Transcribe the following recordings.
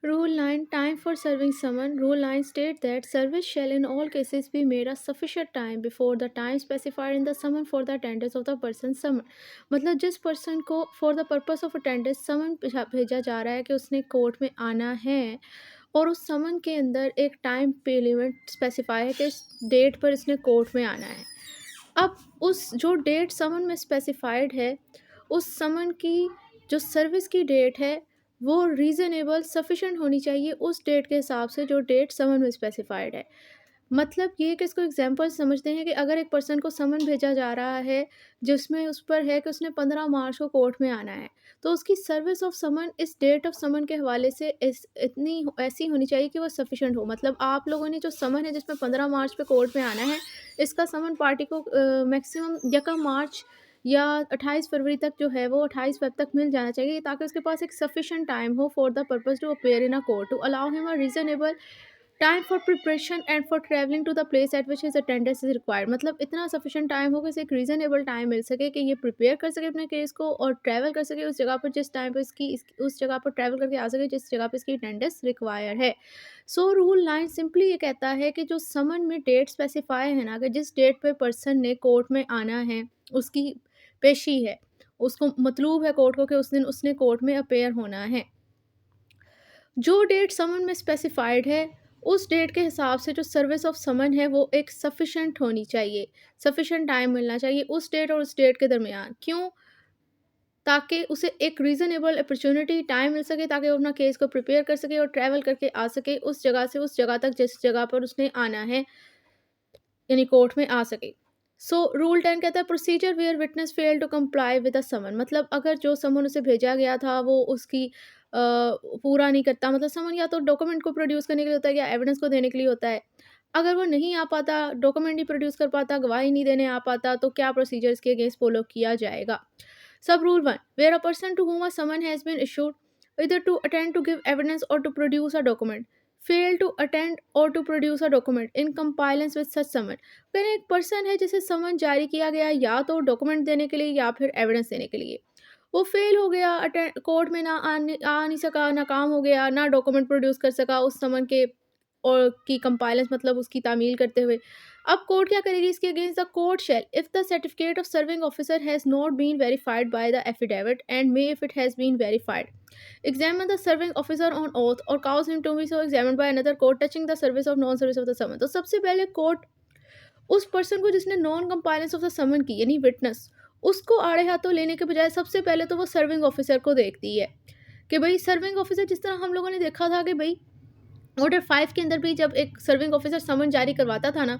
Rule 9, Time for serving summon. Rule 9 states that service shall in all cases be made a sufficient time before the time specified in the summon for the attendance of the person summoned. मतलब जिस person को for the purpose of attendance summon भेजा जा रहा है कि उसने court में आना है, और उस समन के अंदर एक टाइम पे लिमिट स्पेसिफाई है कि इस डेट पर इसने कोर्ट में आना है। अब उस जो डेट समन में स्पेसिफाइड है, उस समन की जो सर्विस की डेट है वो रीज़नेबल सफिशिएंट होनी चाहिए उस डेट के हिसाब से जो डेट समन में स्पेसिफाइड है। मतलब ये कि इसको एग्जांपल समझते हैं कि अगर एक पर्सन को समन भेजा जा रहा है जिसमें उस पर है कि उसने 15 मार्च को कोर्ट में आना है, तो उसकी सर्विस ऑफ समन इस डेट ऑफ समन के हवाले से ऐसी होनी चाहिए कि वो सफिशिएंट हो। मतलब आप लोगों ने जो समन है जिसमें 15 मार्च पे कोर्ट में आना है, इसका समन पार्टी को मैक्सिमम यकम मार्च या 28 फरवरी तक जो है वो 28 फ़ेब तक मिल जाना चाहिए, ताकि उसके पास एक सफिशिएंट टाइम हो for the purpose to appear in a court to allow him a reasonable time for preparation and for travelling to the place at which his attendance is required. मतलब इतना सफिशिएंट टाइम हो कि इसे एक reasonable time मिल सके कि ये prepare कर सके अपने केस को और ट्रैवल कर सके उस जगह पर जिस टाइम पर उस जगह पर ट्रैवल करके आ सके जिस जगह पर इसकी अटेंडेंस रिक्वायर है। सो रूल 9 सिंपली ये कहता है कि जो समन में डेट स्पेसिफाई है ना, कि जिस डेट पे पर्सन ने कोर्ट में आना है, उसकी पेशी है, उसको मतलूब है कोर्ट को कि उस दिन उसने कोर्ट में अपेयर होना है, जो डेट समन में स्पेसिफाइड है उस डेट के हिसाब से जो सर्विस ऑफ समन है वो एक सफिशेंट होनी चाहिए, सफिशेंट टाइम मिलना चाहिए उस डेट और उस डेट के दरमियान। क्यों? ताकि उसे एक रीज़नेबल अपॉर्चुनिटी टाइम मिल सके, ताकि वो अपना केस को प्रिपेयर कर सके और ट्रैवल करके आ सके उस जगह से उस जगह तक जिस जगह पर उसने आना है, यानी कोर्ट में आ सके। सो रूल 10 कहता है procedure where witness fail to comply with a summon. मतलब अगर जो समन उसे भेजा गया था वो उसकी पूरा नहीं करता, मतलब समन या तो डॉक्यूमेंट को प्रोड्यूस करने के लिए होता है या एविडेंस को देने के लिए होता है। अगर वो नहीं आ पाता, डॉक्यूमेंट नहीं प्रोड्यूस कर पाता, गवाही नहीं देने आ पाता, तो क्या प्रोसीजर इसके अगेंस्ट फॉलो किया जाएगा। सब rule 1, where a person to whom a summon has been issued either to attend to give evidence or to produce a document fail to attend or to produce a document in compliance with such summon। अगर एक person है जिसे समन जारी किया गया या तो document देने के लिए या फिर एविडेंस देने के लिए, वो फेल हो गया, अटेंड कोर्ट में आ नहीं सका, नाकाम हो गया, ना डॉक्यूमेंट प्रोड्यूस कर सका उस समन के और की कंपाइलेंस मतलब उसकी तामील करते हुए। अब कोर्ट क्या करेगी इसके against? The court shall if the certificate of serving officer has not been verified by the affidavit and may if it has been verified examine the serving officer on oath or cause him to be so examined by another court touching the service of non service of the summon। तो सबसे पहले court उस person को जिसने non compliance of the summon की, यानी witness, उसको आड़े हाथों लेने के बजाय सबसे पहले तो वो सर्विंग ऑफिसर को देखती है कि भाई सर्विंग ऑफिसर, जिस तरह हम लोगों ने देखा था कि भाई ऑर्डर 5 के अंदर भी जब एक सर्विंग ऑफिसर समन जारी करवाता था ना,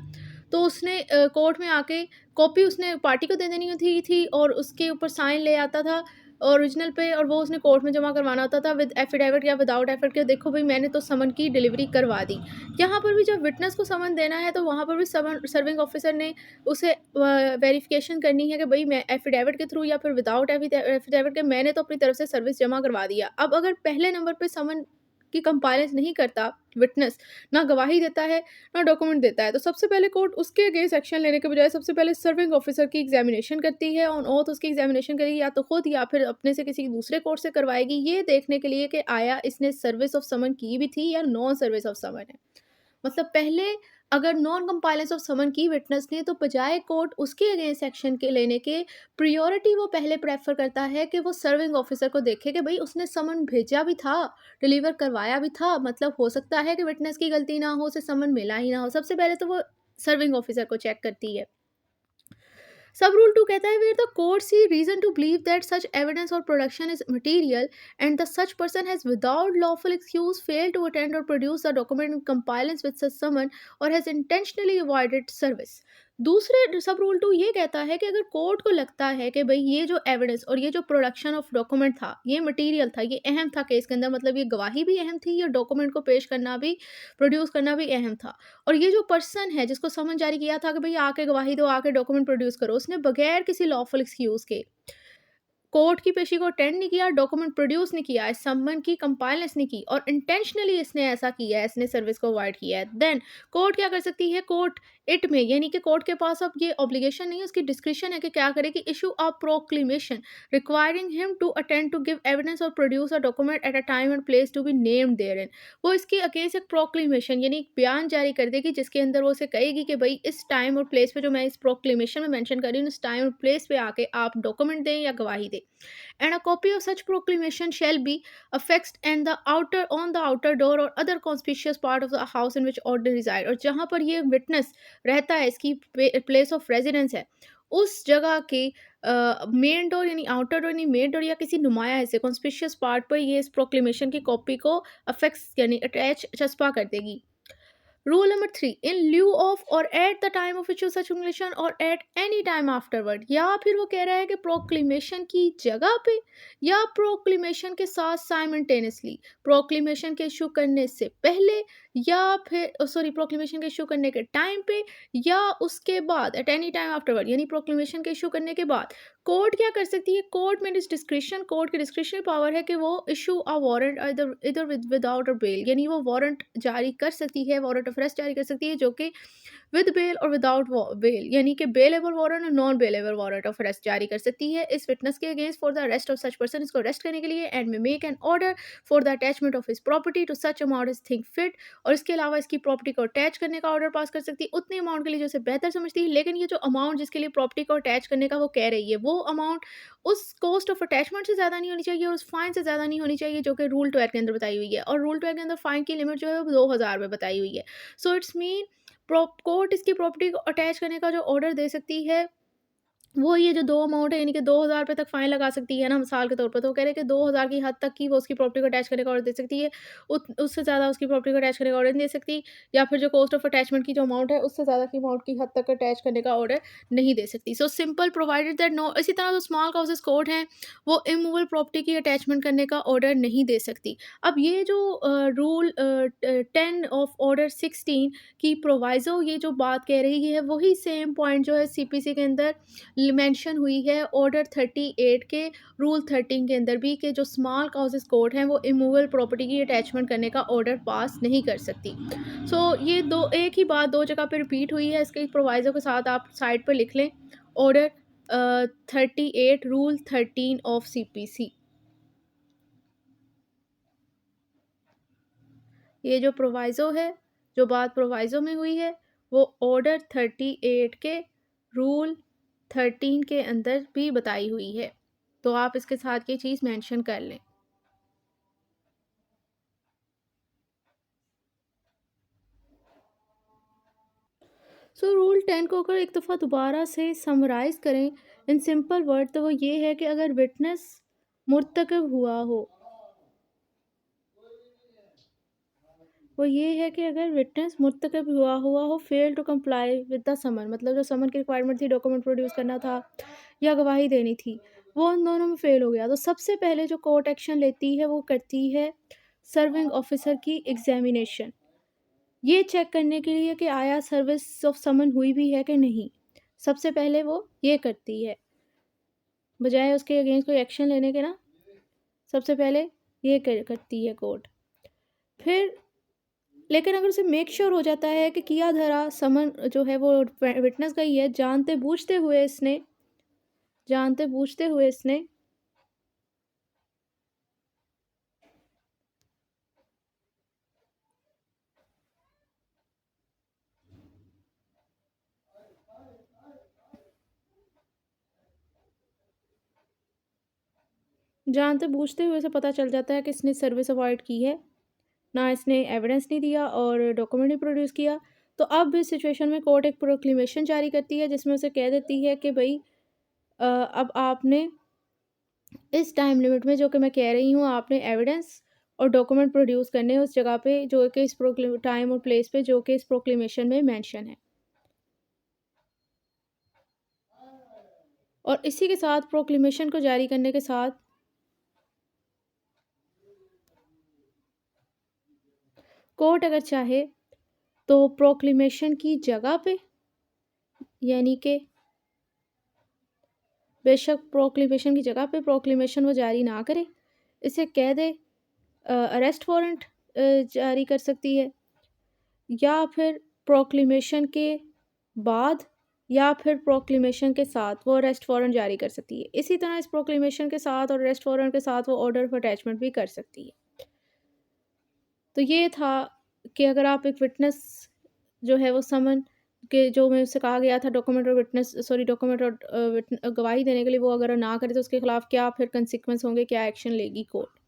तो उसने कोर्ट में आके कॉपी उसने पार्टी को दे देनी थी और उसके ऊपर साइन ले आता था ओरिजिनल पे, और वो उसने कोर्ट में जमा करवाना होता था विद एफिडेविट या विदाउट एफिडेविट कि देखो भाई मैंने तो समन की डिलीवरी करवा दी। यहाँ पर भी जब विटनेस को समन देना है तो वहाँ पर भी समन सर्विंग ऑफिसर ने उसे वेरिफिकेशन करनी है कि भाई मैं एफिडेविट के थ्रू या फिर विदाउट एफिडेविट के मैंने तो अपनी तरफ से सर्विस जमा करवा दिया। अब अगर पहले नंबर पे समन की कंपाइलेंस नहीं करता विटनेस, ना गवाही देता है ना डॉक्यूमेंट देता है, तो सबसे पहले कोर्ट उसके अगेंस्ट एक्शन लेने के बजाय सबसे पहले सर्विंग ऑफिसर की एग्जामिनेशन करती है, ऑन ओथ उसकी एग्जामिनेशन करेगी या तो खुद या फिर अपने से किसी दूसरे कोर्ट से करवाएगी, ये देखने के लिए कि आया इसने सर्विस ऑफ समन की भी थी या नॉन सर्विस ऑफ समन है। मतलब पहले अगर नॉन कंपाइलेंस ऑफ समन की विटनेस ने, तो बजाय कोर्ट उसके अगेंस्ट एक्शन के लेने के, प्रियोरिटी वो पहले प्रेफर करता है कि वो सर्विंग ऑफिसर को देखे कि भाई उसने समन भेजा भी था, डिलीवर करवाया भी था। मतलब हो सकता है कि विटनेस की गलती ना हो, उसे समन मिला ही ना हो, सबसे पहले तो वो सर्विंग ऑफिसर को चेक करती है। सब रूल 2 कहता है where the court see reason to believe that such evidence or production is material and the such person has without lawful excuse fail to attend or produce the document in compliance with such summon or has intentionally avoided service. दूसरे सब rule 2 ये कहता है कि अगर court को लगता है कि भाई ये जो एविडेंस और ये जो प्रोडक्शन ऑफ डॉक्यूमेंट था ये मटेरियल था, ये अहम था केस के अंदर, मतलब ये गवाही भी अहम थी, ये डॉक्यूमेंट को पेश करना भी, प्रोड्यूस करना भी अहम था, और ये जो पर्सन है जिसको समन जारी किया था कि भई आके गवाही दो, आके डॉक्यूमेंट प्रोड्यूस करो, उसने बगैर किसी लॉफुल एक्सक्यूज़ के कोर्ट की पेशी को अटेंड नहीं किया, डॉक्यूमेंट प्रोड्यूस नहीं किया, इस समन की कंपाइलेंस नहीं की और इंटेंशनली इसने ऐसा किया है, इसने सर्विस को अवॉइड किया है, देन कोर्ट क्या कर सकती है? कोर्ट इट में यानी कि कोर्ट के पास अब ये ऑब्लिगेशन नहीं है, उसकी डिस्क्रिप्शन है कि क्या करे कि issue a proclamation requiring him to attend to give evidence और produce a document at a time and place to be named therein. वो इसके अगेंस्ट एक प्रोक्लेमेशन यानी एक बयान जारी कर देगी जिसके अंदर वो उसे कहेगी कि भाई इस टाइम और प्लेस पे जो मैं इस प्रोक्लेमेशन में मेंशन कर रही हूँ, इस टाइम और प्लेस पे आके आप डॉक्यूमेंट दें या गवाही दें। And a copy of such proclamation shall be affixed and the outer on the outer door or other conspicuous part of the house in which order reside। और जहाँ पर ये विटनेस रहता है, इसकी प्लेस ऑफ रेजिडेंस है, उस जगह के मेन डोर यानी आउटर डोर यानी मेन डोर या किसी नुमाया ऐसे कॉन्स्पिशियस पार्ट पर ये इस प्रोक्लेमेशन की कॉपी को अफेक्स यानी अटैच चस्पा कर देगी। Rule number 3, in lieu of or at the time of issue such proclamation or at any time afterward। या फिर वो कह रहा है कि प्रोक्लेमेशन की जगह पे या प्रोक्लेमेशन के साथ साइमल्टेनियसली, प्रोक्लेमेशन के इशू करने से पहले या फिर सॉरी प्रोक्लेमेशन के इशू करने के टाइम पे या उसके बाद एट एनी टाइम आफ्टरवर्ड यानी प्रोक्लेमेशन के इशू करने के बाद कोर्ट क्या कर सकती है। कोर्ट में डिस्क्रिप्शन, कोर्ट की डिस्क्रिप्शनरी पावर है कि वो इशू अ वारंट इधर इधर विदाउट अ बेल यानी वो वारंट जारी कर सकती है, वारंट ऑफ अरेस्ट जारी कर सकती है जो कि विद बेल और विदाउट बेल यानी कि बेलेबल वारंट और non bailable warrant of arrest जारी कर सकती है इस विटनेस के against for the arrest of such person, इसको अरेस्ट करने के लिए, and may make an order for the attachment of his property to such amount is think fit. और इसके अलावा इसकी प्रॉपर्टी को अटैच करने का ऑर्डर पास कर सकती है उतने अमाउंट के लिए जो उसे बेहतर समझती है। लेकिन ये जो अमाउंट जिसके लिए प्रॉपर्टी को अटैच करने का वो कह रही है, वो अमाउंट उस कॉस्ट ऑफ अटैचमेंट से ज़्यादा नहीं होनी चाहिए और उस फाइन से ज़्यादा नहीं होनी चाहिए जो कि रूल 12 के अंदर बताई हुई है। और रूल 12 के अंदर फाइन की लिमिट जो है वो 2000 बताई हुई है। सो इट्स मीन कोर्ट इसकी प्रॉपर्टी को अटैच करने का जो ऑर्डर दे सकती है वो ये जो 2 अमाउंट है यानी कि 2000 रुपए तक फाइन लगा सकती है ना मिसाल के तौर पर। तो वो कह रहे हैं कि 2000 की हद तक की वो उसकी प्रॉपर्टी को अटैच करने का ऑर्डर दे सकती है। उत उससे ज़्यादा उसकी प्रॉपर्टी को अटैच करने का ऑर्डर नहीं दे सकती, या फिर जो कॉस्ट ऑफ अटैचमेंट की जो अमाउंट है उससे ज़्यादा की अमाउंट की हद तक अटैच करने का ऑर्डर नहीं दे सकती। So simple provided that no, इसी तरह जो स्मॉल काउजेज़ कोर्ट हैं वो इमूवेबल प्रॉपर्टी की अटैचमेंट करने का ऑर्डर नहीं दे सकती। अब ये जो रूल 10 ऑफ ऑर्डर 16 की प्रोवाइज़ो ये जो बात कह रही है वही सेम पॉइंट जो है सीपीसी के अंदर मेंशन हुई है ऑर्डर 38 के रूल 13 के अंदर भी, कि जो स्मॉल काउजेस कोर्ट हैं वो इमूवेबल प्रॉपर्टी की अटैचमेंट करने का ऑर्डर पास नहीं कर सकती। सो ये दो एक ही बात दो जगह पे रिपीट हुई है, इसके प्रोवाइजो के साथ आप साइड पर लिख लें ऑर्डर 38 रूल 13 ऑफ सीपीसी। ये जो प्रोवाइज़ो है, जो बात प्रोवाइज़ो में हुई है वो ऑर्डर 38 के रूल 13 के अंदर भी बताई हुई है। तो आप इसके साथ ये चीज़ मेंशन कर लें। सो रूल 10 को अगर एक दफ़ा दोबारा से समराइज़ करें इन सिंपल वर्ड तो वो ये है कि अगर विटनेस मुर्तकब हुआ हो, वो ये है कि अगर विटनेस मुर्तकब हुआ हो fail to comply with the summon, मतलब जो समन की रिक्वायरमेंट थी डॉक्यूमेंट प्रोड्यूस करना था या गवाही देनी थी, वो उन दोनों में फेल हो गया, तो सबसे पहले जो कोर्ट एक्शन लेती है वो करती है सर्विंग ऑफिसर की एग्जामिनेशन, ये चेक करने के लिए कि आया सर्विस ऑफ समन हुई भी है कि नहीं। सबसे पहले वो ये करती है बजाय उसके अगेंस्ट कोई एक्शन लेने के ना, सबसे पहले ये करती है कोर्ट। फिर लेकिन अगर उसे मेक श्योर हो जाता है कि किया धरा समन जो है वो विटनेस का ही है, जानते बूझते हुए इसने जानते बूझते हुए उसे पता चल जाता है कि इसने सर्विस अवॉइड की है, ना इसने एविडेंस नहीं दिया और डॉक्यूमेंट नहीं प्रोड्यूस किया। तो अब इस सिचुएशन में कोर्ट एक प्रोक्लेमेशन जारी करती है जिसमें उसे कह देती है कि भाई अब आपने इस टाइम लिमिट में जो कि मैं कह रही हूँ आपने एविडेंस और डॉक्यूमेंट प्रोड्यूस करने हैं उस जगह पे जो कि इस टाइम और प्लेस पे जो कि इस प्रोक्लेमेशन में मेंशन है। और इसी के साथ प्रोक्लेमेशन को जारी करने के साथ कोर्ट अगर चाहे तो प्रोक्लेमेशन की जगह पे यानी कि बेशक प्रोक्लेमेशन की जगह पे प्रोक्लेमेशन वो जारी ना करे, इसे कह दे अरेस्ट वारंट जारी कर सकती है, या फिर प्रोक्लेमेशन के बाद या फिर प्रोक्लेमेशन के साथ वो अरेस्ट वारंट जारी कर सकती है। इसी तरह इस प्रोक्लेमेशन के साथ और अरेस्ट वारंट के साथ वो ऑर्डर ऑफ अटैचमेंट भी कर सकती है। तो ये था कि अगर आप एक विटनेस जो है वो समन के जो में उससे कहा गया था डॉक्यूमेंट और विटनेस सॉरी डॉक्यूमेंट और गवाही देने के लिए वो अगर ना करे तो उसके खिलाफ क्या फिर कंसिक्वेंस होंगे, क्या एक्शन लेगी कोर्ट।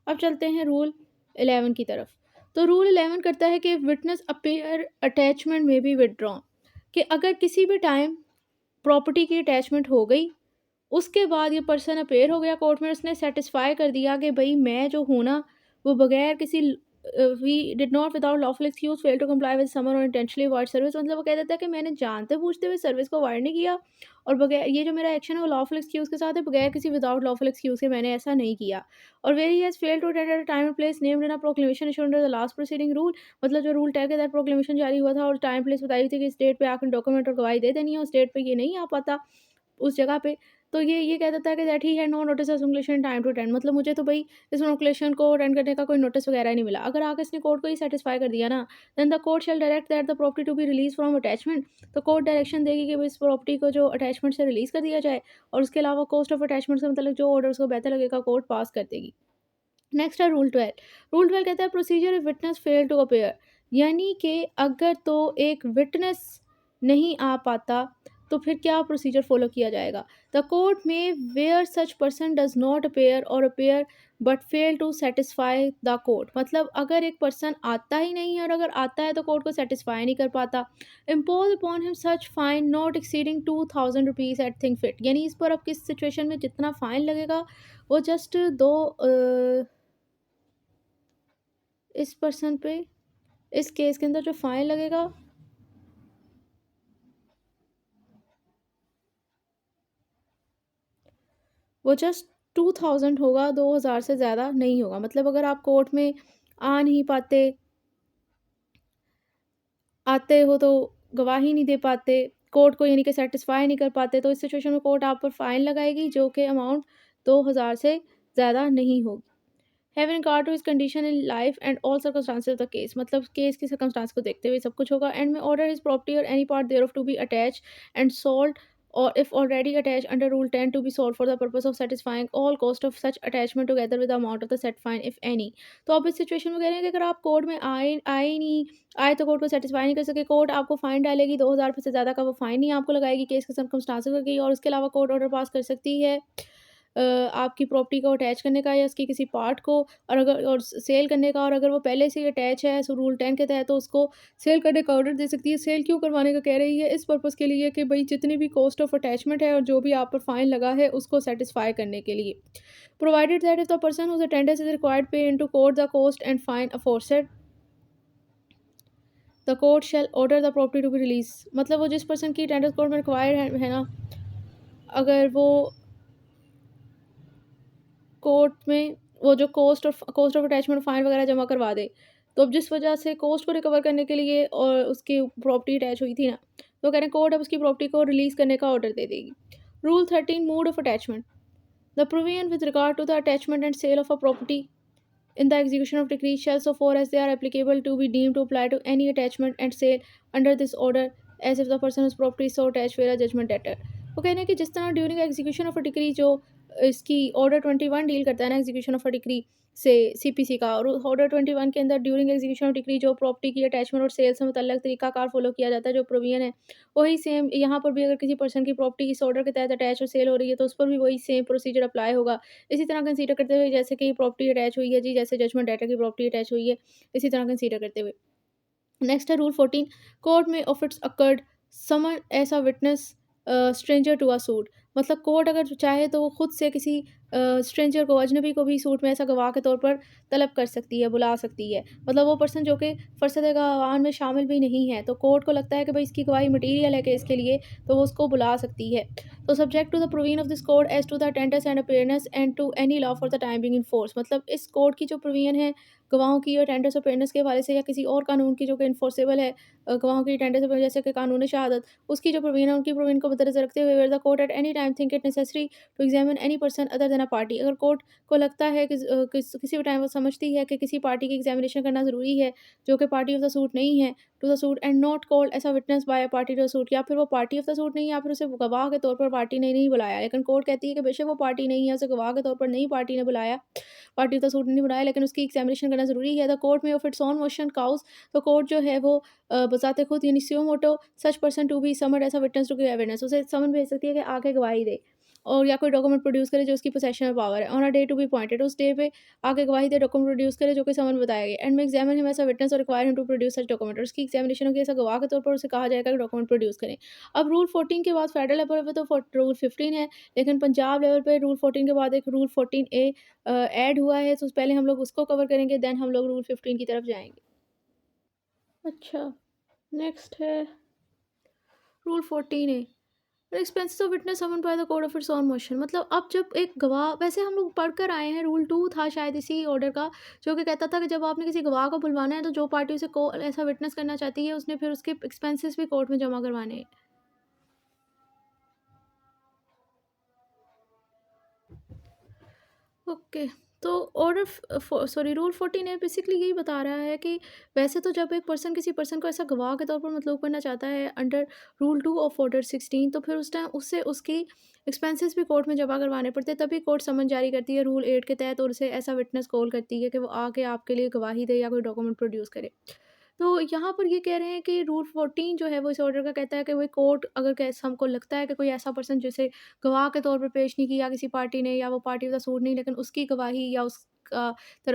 अब चलते हैं रूल 11 की तरफ। तो रूल 11 करता है कि विटनेस अपेयर अटैचमेंट में बी विदड्रॉन, कि अगर किसी भी टाइम प्रॉपर्टी की अटैचमेंट हो गई, उसके बाद ये पर्सन अपेयर हो गया कोर्ट में, उसने सेटिस्फाई कर दिया कि भई मैं जो हूँ ना, वो बगैर किसी we did not without lawful excuse fail to comply with summon और इंटेंशनली अवॉइड सर्विस, मतलब वो कह देता है कि मैंने जानते-बूझते हुए सर्विस को अवॉइड नहीं किया और बगैर ये जो मेरा एक्शन है वो लॉफुल एक्सक्यूज़ के साथ है, बगैर किसी विदाउट लॉफुल एक्सक्यूज़ के मैंने ऐसा नहीं किया। और where he has failed to attend at a time and place named in a proclamation issued under the last preceding rule, मतलब जो रूल 10 के तहत प्रोक्लेमेशन जारी हुआ था और टाइम प्लेस बताई हुई थी कि इस डेट पे आके डॉक्यूमेंट और गवाही दे देनी है, उस डेट पे ये नहीं आ पाता उस जगह पे, तो ये कह देता है कि that he had no notice of inclusion time to attend, मतलब मुझे तो भई इस नोटिफिकेशन को अटेंड करने का कोई नोटिस वगैरह ही नहीं मिला। अगर आगे इसने कोर्ट को ये सैटिस्फाई कर दिया ना, then the court shall direct that the property to be release from attachment, तो कोर्ट डायरेक्शन देगी कि भई इस प्रॉपर्टी को जो अटैचमेंट से रिलीज़ कर दिया जाए और उसके अलावा कॉस्ट ऑफ अटैचमेंट से मतलब जो ऑर्डर उसको बेहतर लगेगा कोर्ट पास कर देगी। नेक्स्ट है रूल 12। रूल 12 कहता है procedure if witness fail to appear, यानी कि अगर तो एक विटनेस नहीं आ पाता तो फिर क्या प्रोसीजर फॉलो किया जाएगा। The court may where such person does not appear or appear but fail to satisfy the court, मतलब अगर एक पर्सन आता ही नहीं है और अगर आता है तो कोर्ट को सेटिस्फाई नहीं कर पाता, impose upon him such fine not exceeding 2000 rupees at think fit, यानी इस पर अब किस सिचुएशन में जितना फाइन लगेगा वो जस्ट दो इस पर्सन पे इस केस के अंदर जो फाइन लगेगा वो जस्ट 2000 होगा, 2000 से ज़्यादा नहीं होगा। मतलब अगर आप कोर्ट में आ नहीं पाते, आते हो तो गवाही नहीं दे पाते, कोर्ट को यानी कि सेटिस्फाई नहीं कर पाते, तो इस सिचुएशन में कोर्ट आप पर फाइन लगाएगी जो कि अमाउंट 2000 से ज़्यादा नहीं होगी। Having regard to his condition in life and all circumstances of the case, मतलब केस की सर्कमस्टांस को देखते हुए सब कुछ होगा। And may order his property or any part thereof to be attach and sold or if already attached under rule 10 to be sold for the purpose of satisfying all cost of such attachment together with the amount of the set fine if any। तो आप इस situation में कह रहे हैं कि अगर आप कोर्ट में आए आए ही नहीं आए तो कोर्ट को सेटिस्फाई नहीं कर सके, कोर्ट आपको फाइन डालेगी 2000 रुपये से ज़्यादा का, वो फाइन ही आपको लगाएगी केस के सर्कमस्टांसेस की, और उसके अलावा कोर्ट ऑर्डर पास कर सकती है आपकी प्रॉपर्टी को अटैच करने का या उसकी किसी पार्ट को, और अगर और सेल करने का, और अगर वो पहले से ही अटैच है सो रूल 10 के तहत तो उसको सेल करने का ऑर्डर दे सकती है। सेल क्यों करवाने का कह रही है, इस पर्पज़ के लिए कि भाई जितनी भी कॉस्ट ऑफ अटैचमेंट है और जो भी आप पर फाइन लगा है उसको सेटिस्फाई करने के लिए। Provided that if the person whose attendance is required pay into court the cost and fine aforesaid the court shall order the property to be release, मतलब वो जिस पर्सन की अटेंडेंस कोर्ट में रिक्वायर्ड है ना, अगर वो कोर्ट में वो जो कॉस्ट ऑफ अटैचमेंट फ़ाइन वगैरह जमा करवा दे, तो अब जिस वजह से कॉस्ट को रिकवर करने के लिए और उसकी प्रॉपर्टी अटैच हुई थी ना, तो कह रहे हैं कोर्ट अब उसकी प्रॉपर्टी को रिलीज़ करने का ऑर्डर दे देगी। Rule 13 mode of attachment. The provision with regard to the attachment and sale of a property in the execution of decree shall so far as they are applicable to be deemed to apply to any attachment and sale under this order as if the person whose property is so attached were a judgment debtor। वो कहने हैं कि जिस तरह during execution of a decree जो इसकी order 21 deal करता है ना एग्जीक्यूशन ऑफ अ डिक्री से सीपीसी का, और ऑर्डर 21 के अंदर ड्यूरिंग एग्जीक्यूशन ऑफ डिक्री जो प्रॉपर्टी की अटैचमेंट और सेल से मुतल्लिक तरीकाकार फॉलो किया जाता है जो प्रोविजन है, वही सेम यहाँ पर भी अगर किसी पर्सन की प्रॉपर्टी इस ऑर्डर के तहत अटैच और सेल हो रही है तो उस पर भी वही सेम प्रोसीजर अप्लाई होगा। इसी तरह कंसीडर करते हुए जैसे कि प्रॉपर्टी अटैच हुई है जी, जैसे जजमेंट डेटर की प्रॉपर्टी अटैच हुई है, इसी तरह कंसीडर करते हुए। नेक्स्ट है rule 14। Court may of its accord summon as a witness stranger to a suit, मतलब कोर्ट अगर चाहे तो वो खुद से किसी स्ट्रेंजर को, अजनबी को भी सूट में ऐसा गवाह के तौर पर तलब कर सकती है, बुला सकती है। मतलब वो पर्सन जो कि फरसद गवाह में शामिल भी नहीं है, तो कोर्ट को लगता है कि भाई इसकी गवाही मटीरियल है केस के लिए, तो वो उसको बुला सकती है। तो subject to the provision of this code as to the attendance and appearance and to any law for the time being in force, मतलब इस कोड की जो प्रोविजन है गवाहों की अटेंडेंस और अपेयरेंस के हवाले से या किसी और कानून की जो कि इन्फोर्सेबल है गवाहों की अटेंडेंस जैसे कि कानून शहादत, उसकी जो प्रोविजन है उनकी प्रोविजन को मद्देनजर रखते हुए where the court at any time think it necessary to examine any person other than a party, अगर कोर्ट को लगता है कि किसी भी टाइम वो समझती है कि किसी पार्टी की एग्जामिनेशन करना ज़रूरी है जो कि पार्टी ऑफ द सूट नहीं है, to the suit and not called as a witness by a party to the suit, या फिर वो पार्टी ऑफ द सूट नहीं है, या फिर उसे गवाह के तौर पर पार्टी ने नहीं बुलाया, लेकिन कोर्ट कहती है कि बेशक वो पार्टी नहीं है, उसे गवाह के तौर पर नहीं पार्टी ने बुलाया, पार्टी ऑफ द सूट ने नहीं बुलाया, लेकिन उसकी एग्जामिनेशन करना ज़रूरी है। The court may of its own motion cause, तो कोर्ट जो है वो बज़ाते खुद यानी suo motu such person to be summoned as a witness to give evidence, उसे समन भेज सकती है कि आके गवाही दे और या कोई डॉक्यूमेंट प्रोड्यूस करे जो उसकी पोसेशन में पावर है। On a day to be appointed, उस डे पे आके गवाही दे, डॉक्यूमेंट प्रोड्यूस करे जो कि समन बताया गया, and may examine him as a witness or require him to produce such document, और उसकी एग्जामिनेशन होगी ऐसा गवाह के तौर पर उसे कहा जाएगा कि डॉक्यूमेंट प्रोड्यूस करें। अब रूल 14 के बाद फेडरल लेवल पे तो रूल 15 है, लेकिन पंजाब लेवल पे रूल 14 के बाद एक रूल 14 ए ऐड हुआ है, तो पहले हम लोग उसको कवर करेंगे, देन हम लोग रूल 15 की तरफ जाएंगे। अच्छा, नेक्स्ट है rule 14 A, expenses of witness summon by the court of its own motion, मतलब अब जब एक गवाह, वैसे हम लोग पढ़ कर आए हैं, रूल 2 था शायद इसी ऑर्डर का, जो कि कहता था कि जब आपने किसी गवाह को बुलवाना है तो जो पार्टी उसे को ऐसा विटनेस करना चाहती है उसने फिर उसके एक्सपेंसेस भी कोर्ट में जमा करवाने हैं। ओके, तो ऑर्डर सॉरी रूल 14 ए बेसिकली यही बता रहा है कि वैसे तो जब एक पर्सन किसी पर्सन को ऐसा गवाह के तौर पर मतलब करना चाहता है अंडर रूल 2 ऑफ ऑर्डर 16, तो फिर उस टाइम उससे उसकी एक्सपेंसेस भी कोर्ट में जमा करवाने पड़ते हैं, तभी कोर्ट समन जारी करती है रूल 8 के तहत और उसे ऐसा विटनेस कॉल करती है कि वो आके आपके लिए गवाही दे या कोई डॉक्यूमेंट प्रोड्यूस करे। तो यहाँ पर ये कह रहे हैं कि रूल 14 जो है वो इस ऑर्डर का कहता है कि वही कोर्ट अगर कैसे हमको लगता है कि कोई ऐसा पर्सन जिसे गवाह के तौर पर पेश नहीं किया किसी पार्टी ने, या वो पार्टी का सूट नहीं, लेकिन उसकी गवाही या उसका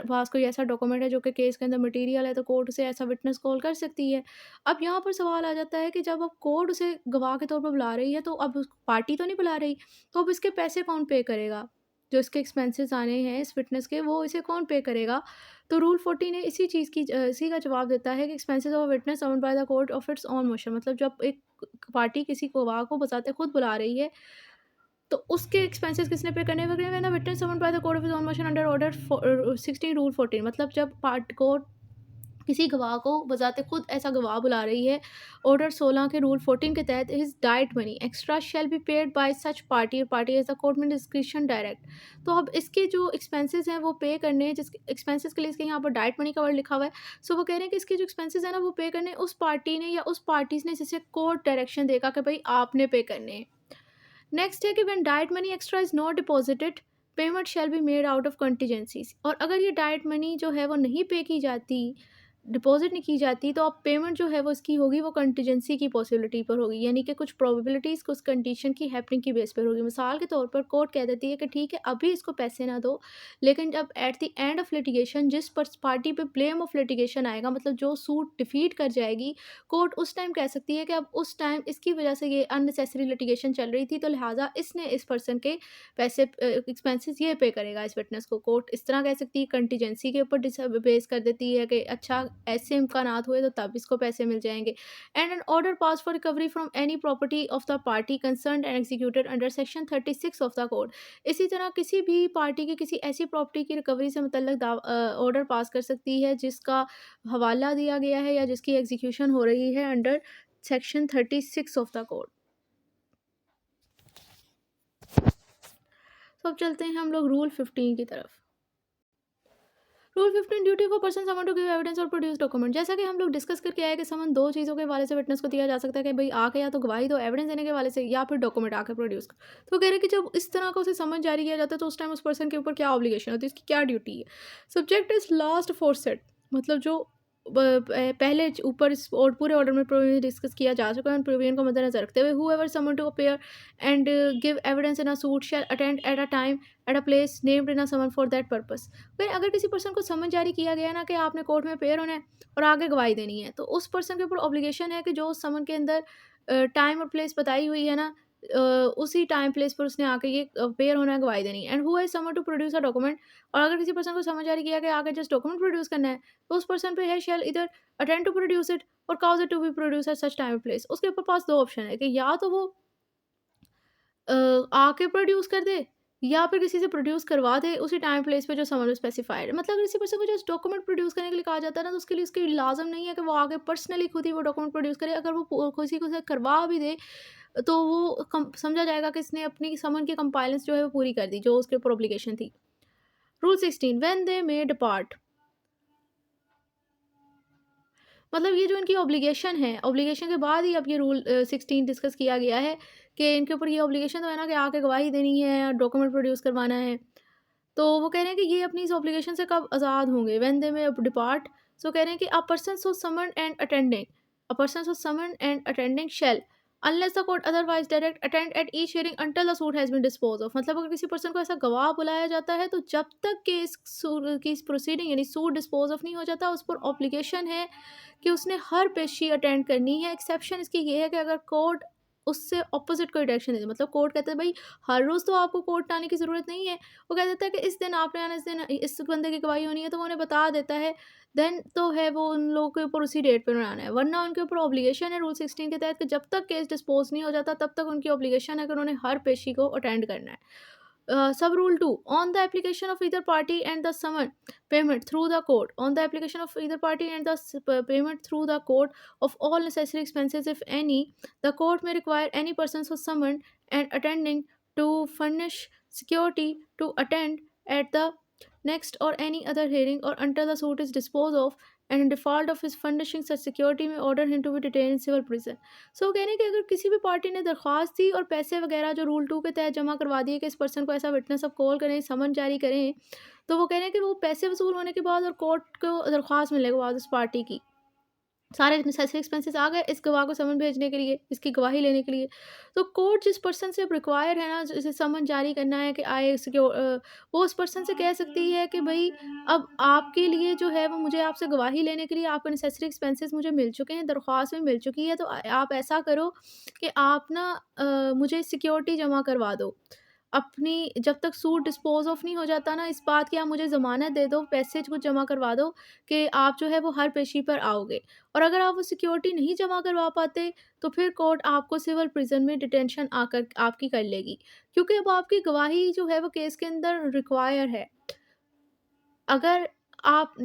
पास कोई ऐसा डॉक्यूमेंट है जो कि केस के अंदर मटेरियल है, तो कोर्ट उसे ऐसा विटनेस कॉल कर सकती है। अब यहाँ पर सवाल आ जाता है कि जब अब कोर्ट उसे गवाह के तौर पर बुला रही है तो अब पार्टी तो नहीं बुला रही, तो अब इसके पैसे कौन पे करेगा, जो इसके एक्सपेंसेस आने हैं इस विटनेस के, वो इसे कौन पे करेगा। तो रूल 14 ने इसी चीज़ की इसी का जवाब देता है कि expenses of witness summoned bye the court of its own motion, मतलब जब एक पार्टी किसी गवाह को बजाते खुद बुला रही है तो उसके एक्सपेंसेस किसने पे करने वगैरह, when the witness summoned bye the court of its own motion under order 16 rule 14, मतलब जब पार्ट कोर्ट किसी गवाह को बजाते खुद ऐसा गवाह बुला रही है ऑर्डर 16 के रूल 14 के तहत, his diet money extra shall be paid by such party, और पार्टी एज द कोर्ट में डिस्क्रिप्शन डायरेक्ट। तो अब इसके जो एक्सपेंसेस हैं वो पे करने हैं, जिसके एक्सपेंसेस के लिए इसके यहाँ पर डाइट मनी का वर्ड लिखा हुआ है। सो वो कह रहे हैं कि इसके जो एक्सपेंसेस हैं ना वो पे करने उस पार्टी ने या उस पार्टीज ने जिसे कोर्ट डायरेक्शन देगा कि भाई आपने पे करने हैं। नेक्स्ट है कि when diet money extra is not deposited payment shall be made out of contingencies, और अगर ये डाइट मनी जो है वो नहीं पे की जाती, डिपॉजिट नहीं की जाती, तो अब पेमेंट जो है वो इसकी होगी वो कंटीजेंसी की पॉसिबिलिटी पर होगी, यानी कि कुछ प्रोबेबिलिटीज़ कुछ कंडीशन की हैपनिंग की बेस पर होगी। मिसाल के तौर पर कोर्ट कह देती है कि ठीक है अभी इसको पैसे ना दो, लेकिन जब at the end of litigation जिस पर पार्टी पे ब्लेम ऑफ लिटिगेशन आएगा, मतलब जो सूट डिफीट कर जाएगी, कोर्ट उस टाइम कह सकती है कि अब उस टाइम इसकी वजह से ये अननेसेसरी लिटिगेशन चल रही थी, तो लिहाजा इसने इस पर्सन के पैसे एक्सपेंसेस ये पे करेगा इस विटनेस को। कोर्ट इस तरह कह सकती है, कंटीजेंसी के ऊपर बेस कर देती है कि अच्छा ऐसे इम्कानात हुए तो तब इसको पैसे मिल जाएंगे। And an order pass for recovery from any property of the party concern and executed under section 36 of the code, इसी तरह किसी भी पार्टी की किसी ऐसी प्रॉपर्टी की रिकवरी से मतलब ऑर्डर पास कर सकती है जिसका हवाला दिया गया है या जिसकी एग्जीक्यूशन हो रही है under section 36 of the code. तो अब चलते हैं हम लोग रूल 15 की तरफ। Rule 15 duty for person summon to give evidence और प्रोड्यूस डॉक्यूमेंट, जैसा कि हम लोग डिस्कस करके आए कि समन दो चीज़ों के हवाले से विटनेस को दिया जा सकता है कि भाई आके या तो गवाही दो एविडेंस देने के हवाले से, या फिर डॉक्यूमेंट आके प्रोड्यूस कर। तो कह रहे हैं कि जब इस तरह का उसे समन जारी किया जाता है तो उस टाइम उस पर्सन के ऊपर क्या ऑब्लिगेशन होती है, उसकी क्या ड्यूटी है। Subject is last four set, मतलब जो पहले ऊपर इस और पूरे ऑर्डर में प्रोविजन डिस्कस किया जा चुका है, उन प्रोविजन को मद्देनजर रखते हुए whoever summon to appear and give evidence in a suit shall attend at a time at a place named in a summon for that purpose. फिर अगर किसी पर्सन को समन जारी किया गया ना कि आपने कोर्ट में अपेयर होना है और आगे गवाही देनी है, तो उस पर्सन के ऊपर ऑब्लिगेशन है कि जो उस समन के अंदर टाइम और प्लेस बताई हुई है ना, उसी टाइम प्लेस पर उसने आके ये अपेयर होना है, गवाही देनी है। And who is summon to produce a document, और अगर किसी पर्सन को समन जारी किया गया आगे जस्ट डॉक्यूमेंट प्रोड्यूस करना है, तो उस पर्सन पे है shall either attend to produce it और cause it to be produce at such time place. उसके ऊपर पास दो ऑप्शन है कि या तो वो आके प्रोड्यूस कर दे, या फिर किसी से प्रोड्यूस करवा दे उसी टाइम प्लेस पे जो समन में स्पेसिफाइड है। मतलब किसी पर्सन को जो डॉक्यूमेंट प्रोड्यूस करने के लिए कहा जाता है ना, तो उसके लिए उसकी लाज़िम नहीं है कि वो आगे पर्सनली खुद ही वो डॉक्यूमेंट प्रोड्यूस करे। अगर वो किसी को से करवा भी दे, तो वो समझा जाएगा कि इसने अपनी समन की कंपाइलेंस जो है वो पूरी कर दी, जो उसके ऊपर ऑब्लिगेशन थी। Rule 16 when they may depart, मतलब ये जो इनकी ऑब्लिगेशन है, ऑब्लिगेशन के बाद ही अब ये रूल 16 डिस्कस किया गया है कि इनके ऊपर ये ऑब्लिगेशन तो है ना कि आके गवाही देनी है, डॉक्यूमेंट प्रोड्यूस करवाना है। तो वो कह रहे हैं कि ये अपनी इस ऑब्लिगेशन से कब आज़ाद होंगे, व्हेन दे मे डिपार्ट। सो कह रहे हैं कि a person so summoned and attending, a person so summoned and attending shall unless the court otherwise direct attend at each hearing until the suit has been dispose of. मतलब अगर किसी person को ऐसा गवाह बुलाया जाता है, तो जब तक कि इस प्रोसीडिंग यानी सूट डिस्पोज ऑफ नहीं हो जाता, उस पर ऑब्लिगेशन है कि उसने हर पेशी अटेंड करनी है। एक्सेप्शन इसकी ये है कि अगर कोर्ट उससे ऑपोजिट कोई डायरेक्शन दे दे, मतलब कोर्ट कहता है भाई हर रोज़ तो आपको कोर्ट आने की ज़रूरत नहीं है। वो कह देता है कि इस दिन आपने आना, इस दिन इस बंदे की गवाही होनी है, तो वो उन्हें बता देता है। देन तो है वो उन लोगों के ऊपर उसी डेट पे बनाना है, वरना उनके ऊपर ऑब्लिगेशन है रूल 16 के तहत कि जब तक केस डिस्पोज नहीं हो जाता, तब तक उनकी ऑब्लिगेशन है कि उन्होंने हर पेशी को अटेंड करना है। Sub rule 2 on the application of either party and the summon payment through the court, on the application of either party and the payment through the court of all necessary expenses if any, the court may require any persons who summoned and attending to furnish security to attend at the next or any other hearing or until the suit is disposed of, and in default of his furnishing such security may order him to be detained in civil prison. सो कह रहे हैं कि अगर किसी भी party ने दरख्वास्त दी और पैसे वगैरह जो रूल 2 के तहत जमा करवा दिए कि इस पर्सन को ऐसा विटनेस अब कॉल करें, समन जारी करें, तो वो कह रहे हैं कि वो पैसे वसूल होने के बाद और कोर्ट को दरख्वास्त मिलने के बाद उस पार्टी की सारे नेसेसरी एक्सपेंसेस आ गए इस गवाह को समन भेजने के लिए, इसकी गवाही लेने के लिए। तो कोर्ट जिस पर्सन से अब रिक्वायर है ना, जैसे समन जारी करना है कि आए वो उस पर्सन से कह सकती है कि भई अब आपके लिए जो है वो मुझे आपसे गवाही लेने के लिए आपके नेसेसरी एक्सपेंसेस मुझे मिल चुके हैं, दरख्वास्त में मिल चुकी है, तो आप ऐसा करो कि आप ना मुझे सिक्योरिटी जमा करवा दो। अपनी जब तक सूट डिस्पोज़ ऑफ नहीं हो जाता ना, इस बात की आप मुझे ज़मानत दे दो, पैसे कुछ जमा करवा दो कि आप जो है वो हर पेशी पर आओगे। और अगर आप वो सिक्योरिटी नहीं जमा करवा पाते, तो फिर कोर्ट आपको सिविल प्रिज़न में डिटेंशन आकर आपकी कर लेगी। क्योंकि अब आपकी गवाही जो है वो केस के अंदर रिक्वायर है। अगर आप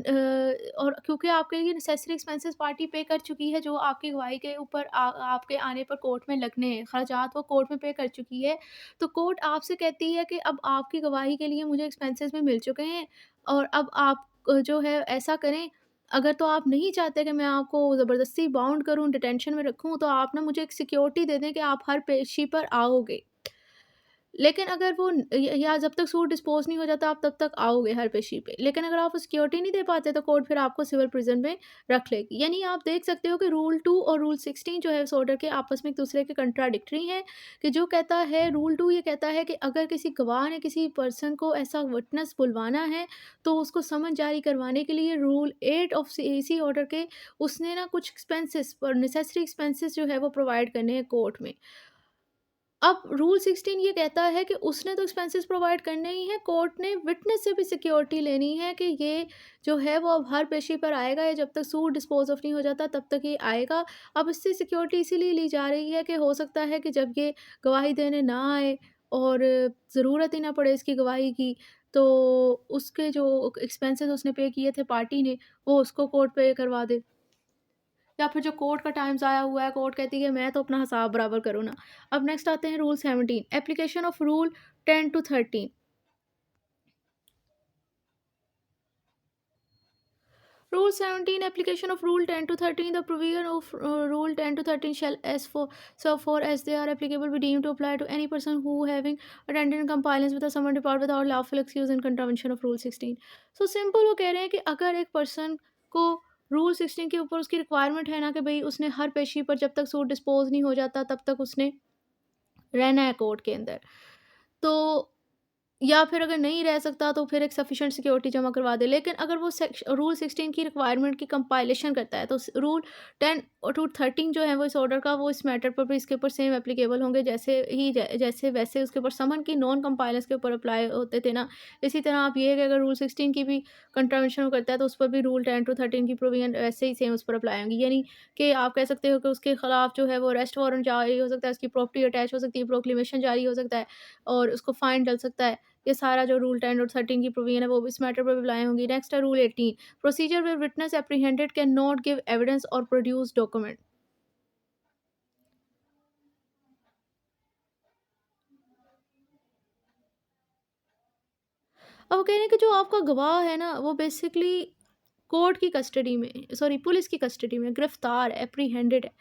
और क्योंकि आपके लिए नेसेसरी एक्सपेंसेस पार्टी पे कर चुकी है, जो आपकी गवाही के ऊपर आपके आने पर कोर्ट में लगने हैं, खर्चात वो कोर्ट में पे कर चुकी है। तो कोर्ट आपसे कहती है कि अब आपकी गवाही के लिए मुझे एक्सपेंसेस भी मिल चुके हैं, और अब आप जो है ऐसा करें, अगर तो आप नहीं चाहते कि मैं आपको ज़बरदस्ती बाउंड करूँ, डिटेंशन में रखूँ, तो आप ना मुझे एक सिक्योरिटी दे दें कि आप हर पेशी पर आओगे। लेकिन अगर वो या जब तक सूट डिस्पोज़ नहीं हो जाता, आप तब तक आओगे हर पेशी पे। लेकिन अगर आप वो सिक्योरिटी नहीं दे पाते, तो कोर्ट फिर आपको सिविल प्रिज़न में रख लेगी। यानी आप देख सकते हो कि रूल 2 और रूल 16 जो है इस ऑर्डर के आपस में एक-दूसरे के कंट्राडिक्टरी हैं। कि जो कहता है रूल 2 ये कहता है कि अगर किसी गवाह ने किसी पर्सन को ऐसा विटनेस बुलवाना है, तो उसको समन जारी करवाने के लिए रूल 8 ऑफ इसी ऑर्डर के उसने ना कुछ एक्सपेंसेस और नेसेसरी एक्सपेंसेस जो है वो प्रोवाइड करने हैं कोर्ट में। अब रूल 16 ये कहता है कि उसने तो एक्सपेंसेस प्रोवाइड करने ही हैं, कोर्ट ने विटनेस से भी सिक्योरिटी लेनी है कि ये जो है वो अब हर पेशी पर आएगा, या जब तक सूट डिस्पोज ऑफ नहीं हो जाता तब तक ये आएगा। अब इससे सिक्योरिटी इसीलिए ली जा रही है कि हो सकता है कि जब ये गवाही देने ना आए और ज़रूरत ही ना पड़े इसकी गवाही की, तो उसके जो एक्सपेंसेस उसने पे किए थे पार्टी ने, वो उसको कोर्ट पे करवा दे। या फिर जो कोर्ट का टाइम ज़ाया हुआ है, कोर्ट कहती है मैं तो अपना हिसाब बराबर करूँ ना। अब नेक्स्ट आते हैं rule 17 application of rule 10 to 13। Rule 17 application of Rule 10 to 13 the provision of Rule 10 to 13 shall as for so far as they are applicable be deemed to apply to any person who having attended in compliance with a summoned depart without lawful excuse in contravention of Rule 16। So simple वो कह रहे हैं कि अगर एक person को rule 16 के ऊपर उसकी रिक्वायरमेंट है ना कि भाई उसने हर पेशी पर जब तक सूट डिस्पोज नहीं हो जाता तब तक उसने रहना है कोर्ट के अंदर, तो या फिर अगर नहीं रह सकता तो फिर एक सफिशिएंट सिक्योरिटी जमा करवा दे। लेकिन अगर वो रूल 16 की रिक्वायरमेंट की कंपाइलेशन करता है तो रूल 10 टू 13 जो है वो इस ऑर्डर का वो इस मैटर पर भी इसके ऊपर सेम एप्लीकेबल होंगे, जैसे वैसे उसके ऊपर समन की नॉन कंपाइलेंस के ऊपर अप्लाई होते थे ना। इसी तरह आप ये है कि अगर रूल 16 की भी कंट्रावेंशन करता है तो उस पर भी रूल 10 टू 13 की प्रोविजन वैसे ही सेम उस पर अप्लाई होंगी। यानी कि आप कह सकते हो कि उसके खिलाफ जो है वो अरेस्ट वारंट जारी हो सकता है, उसकी प्रॉपर्टी अटैच हो सकती है, प्रोक्लेमेशन जारी हो सकता है और उसको फाइन डल सकता है। ये सारा जो रूल 10 और 13 की प्रोविजन है वो इस मैटर पर भी अप्लाई होंगी। नेक्स्ट है rule 18, procedure where witness apprehended can not give evidence और प्रोड्यूस डॉक्यूमेंट। अब वो कह रहे हैं कि जो आपका गवाह है ना वो बेसिकली कोर्ट की कस्टडी में, सॉरी पुलिस की कस्टडी में गिरफ्तार है, एप्रीहेंडेड है।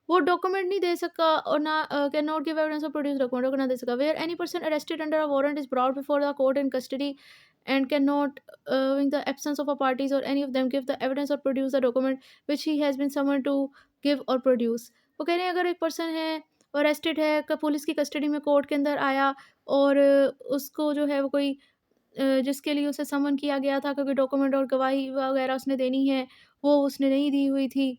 वो डॉक्यूमेंट नहीं दे सका और ना कैन नॉट गिव एविडेंस और प्रोड्यूस डॉक्यूमेंट को ना दे सका। Where any person arrested under a warrant is brought before the court in custody and cannot, in the absence of a parties or any of them, give the evidence or produce the document which he has been summoned to give or produce। वो कह रहे हैं अगर एक person है और arrested है, police की कस्टडी में कोर्ट के अंदर आया और उसको जो है वो कोई जिसके लिए उसे समन किया गया था, क्योंकि डॉक्यूमेंट और गवाही वगैरह उसने देनी है, वो उसने नहीं दी हुई थी।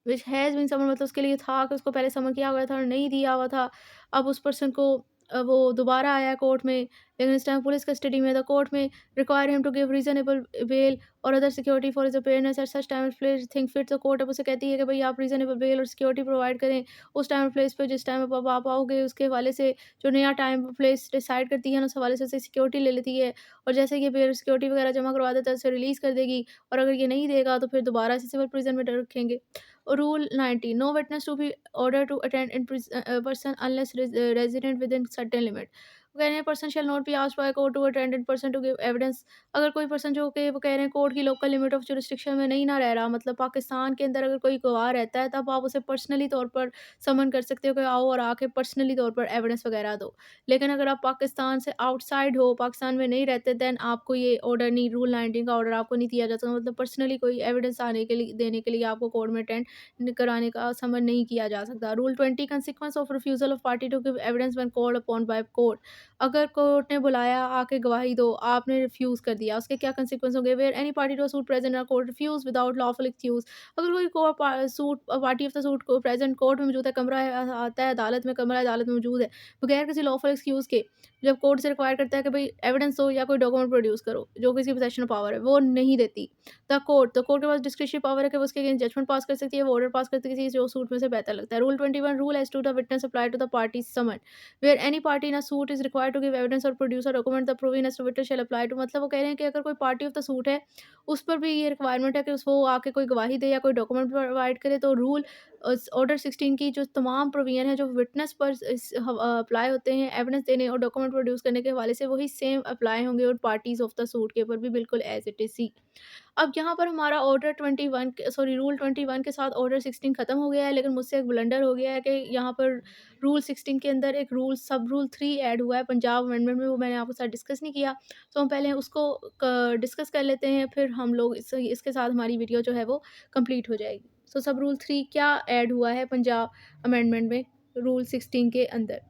विच हैज़ बीन समन मतलब उसके लिए था कि उसको पहले समन किया गया था और नहीं दिया हुआ था। अब उस पर्सन को वो दोबारा आया है कोर्ट में, लेकिन इस टाइम पुलिस कस्टडी में। The court may require him to give reasonable bail or other security for his appearance at such time and place think fit. तो कोर्ट अब उसे कहती है कि भई आप रीज़नेबल बेल और सिक्योरिटी प्रोवाइड करें उस टाइम और प्लेस पे जिस टाइम अब आप आओगे, उसके हवाले से जो नया टाइम प्लेस डिसाइड करती है ना, उस हवाले से उसे सिक्योरिटी ले लेती है। और जैसे ये बेल सिक्योरिटी वगैरह जमा करवा देता है, उसे रिलीज़ कर देगी और अगर ये नहीं देगा तो फिर दोबारा से सिविल प्रिजन में रखेंगे। Rule 19, no witness to be ordered to attend in person unless resident within certain limit। वो कह रहे हैं person shall not be asked by court to attend in person to give evidence. अगर कोई person जो कि वो कह रहे हैं कोर्ट की लोकल लिमिट ऑफ जुरिस्डिक्शन में नहीं ना रह रहा, मतलब पाकिस्तान के अंदर अगर कोई गवाह रहता है तब आप उसे पर्सनली तौर पर समन कर सकते हो कि आओ और आके पर्सनली तौर पर एविडेंस वगैरह दो। लेकिन अगर आप पाकिस्तान से आउटसाइड हो, पाकिस्तान में नहीं रहते, देन आपको ये ऑर्डर नहीं, रूल 19 का ऑर्डर आपको नहीं दिया जाता। मतलब पर्सनली कोई एविडेंस आने के लिए देने के लिए आपको कोर्ट में अटेंड कराने का समन नहीं किया जा सकता। Rule 20, consequence of refusal of party to give evidence when called upon by court. अगर कोर्ट ने बुलाया आके गवाही दो, आपने रिफ्यूज कर दिया, उसके क्या कंसिक्वेंस होंगे। Where any party to suit present in court refuse without lawful excuse. अगर कोई suit party of the suit को प्रेजेंट कोर्ट में मौजूद है, कमरा है, आता है अदालत में, कमरा अदालत में मौजूद है, बगैर किसी लॉफुल एक्सक्यूज के जब कोर्ट से रिक्वायर करता है कि भाई एविडेंस दो या कोई डॉक्यूमेंट प्रोड्यूस करो जो किसी पोजेशन पावर है, वो नहीं देती द कोर्ट के पास डिस्क्रिशनरी पावर है कि वो उसके अगेंस्ट जजमेंट पास कर सकती है, वो ऑर्डर पास कर सकती है जो सूट में से बेहतर लगता है। Rule 21, rule as to the witness apply to the party summon. Where any party in a suit is required to give evidence और produce a document the proving as to witness shall apply to. मतलब वो कह रहे हैं कि अगर कोई party of the suit है, उस पर भी ये रिक्वायरमेंट है कि वो आके कोई गवाही दे या कोई डॉक्यूमेंट प्रोवाइड करे। तो रूल ऑर्डर 16 की जो तमाम प्रोविजन है जो विटनेस पर अप्लाई होते हैं एविडेंस देने और डॉक्यूमेंट प्रोड्यूस करने के हवाले से, वही सेम अप्लाई होंगे और पार्टीज ऑफ द सूट के ऊपर भी बिल्कुल एज इट इज सी। अब यहाँ पर हमारा ऑर्डर 21 के, सॉरी रूल 21 के साथ ऑर्डर 16 खत्म हो गया है, लेकिन मुझसे एक ब्लंडर हो गया है कि यहाँ पर रूल 16 के अंदर एक रूल सब रूल 3 ऐड हुआ है पंजाब अमेंडमेंट में, वो मैंने आपके साथ डिस्कस नहीं किया। तो हम पहले उसको डिस्कस कर लेते हैं, फिर हम लोग इसके साथ हमारी वीडियो जो है वो कंप्लीट हो जाएगी। सो सब रूल 3 क्या ऐड हुआ है पंजाब अमेंडमेंट में रूल 16 के अंदर।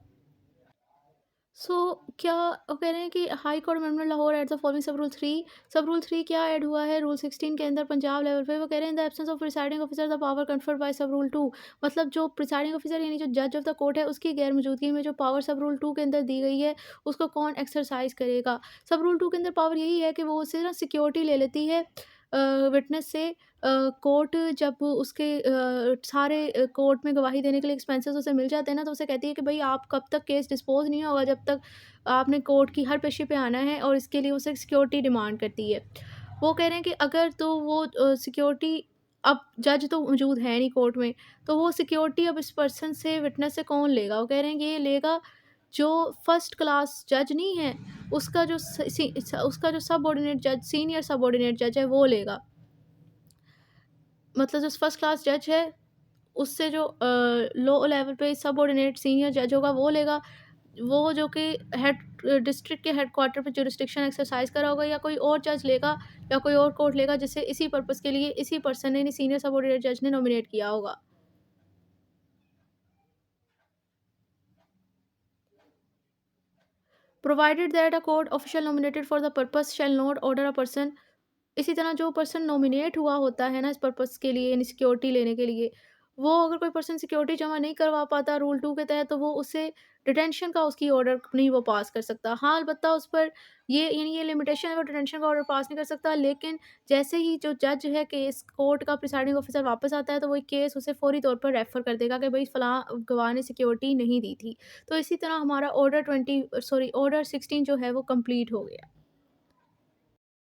सो क्या वो कह रहे हैं कि high court amendment Lahore at the following सब रूल थ्री क्या ऐड हुआ है रूल 16 के अंदर पंजाब लेवल पे। वो कह रहे हैं the absence of presiding officer the power conferred bye सब रूल 2। मतलब जो प्रिसाइडिंग ऑफिसर यानी जो जज ऑफ द कोर्ट है उसकी गैर मौजूदगी में जो पावर सब रूल 2 के अंदर दी गई है उसको कौन एक्सरसाइज करेगा। सब रूल 2 के अंदर पावर यही है कि वो उससे ना सिक्योरिटी ले लेती है विटनेस से। कोर्ट जब उसके सारे कोर्ट में गवाही देने के लिए एक्सपेंसेस उसे मिल जाते हैं ना, तो उसे कहती है कि भाई आप कब तक केस डिस्पोज नहीं होगा जब तक आपने कोर्ट की हर पेशी पे आना है, और इसके लिए उसे सिक्योरिटी डिमांड करती है। वो कह रहे हैं कि अगर तो वो सिक्योरिटी, अब जज तो मौजूद है नहीं कोर्ट में, तो वो सिक्योरिटी अब इस पर्सन से विटनेस से कौन लेगा। वो कह रहे हैं कि ये लेगा जो फर्स्ट क्लास जज नहीं है, उसका जो सबऑर्डिनेट जज, सीनियर सबऑर्डिनेट जज है, वो लेगा। मतलब जो फर्स्ट क्लास जज है उससे जो लो लेवल पे सबऑर्डिनेट सीनियर जज होगा वो लेगा। वो जो कि हेड डिस्ट्रिक्ट के हेडक्वार्टर पे जुरिस्डिक्शन एक्सरसाइज करा होगा, या कोई और जज लेगा या कोई और कोर्ट लेगा जिसे इसी पर्पस के लिए इसी पर्सन ने, सीनियर सबऑर्डिनेट जज ने नॉमिनेट किया होगा। Provided that a court official nominated for the purpose shall not order a person. इसी तरह जो पर्सन नॉमिनेट हुआ होता है ना इस पर्पस के लिए, यानी सिक्योरिटी लेने के लिए, वो अगर कोई पर्सन सिक्योरिटी जमा नहीं करवा पाता रूल 2 के तहत, तो वो उसे डिटेंशन का उसकी ऑर्डर नहीं वो पास कर सकता। हाँ, अलबत्ता उस पर ये लिमिटेशन है, वो डिटेंशन का ऑर्डर पास नहीं कर सकता, लेकिन जैसे ही जो जज है केस कोर्ट का प्रिसाइडिंग ऑफिसर वापस आता है, तो वो केस उसे फौरी तौर पर रेफर कर देगा कि भई फलाँ गवाह ने सिक्योरिटी नहीं दी थी। तो इसी तरह हमारा ऑर्डर 16 जो है वो कंप्लीट हो गया।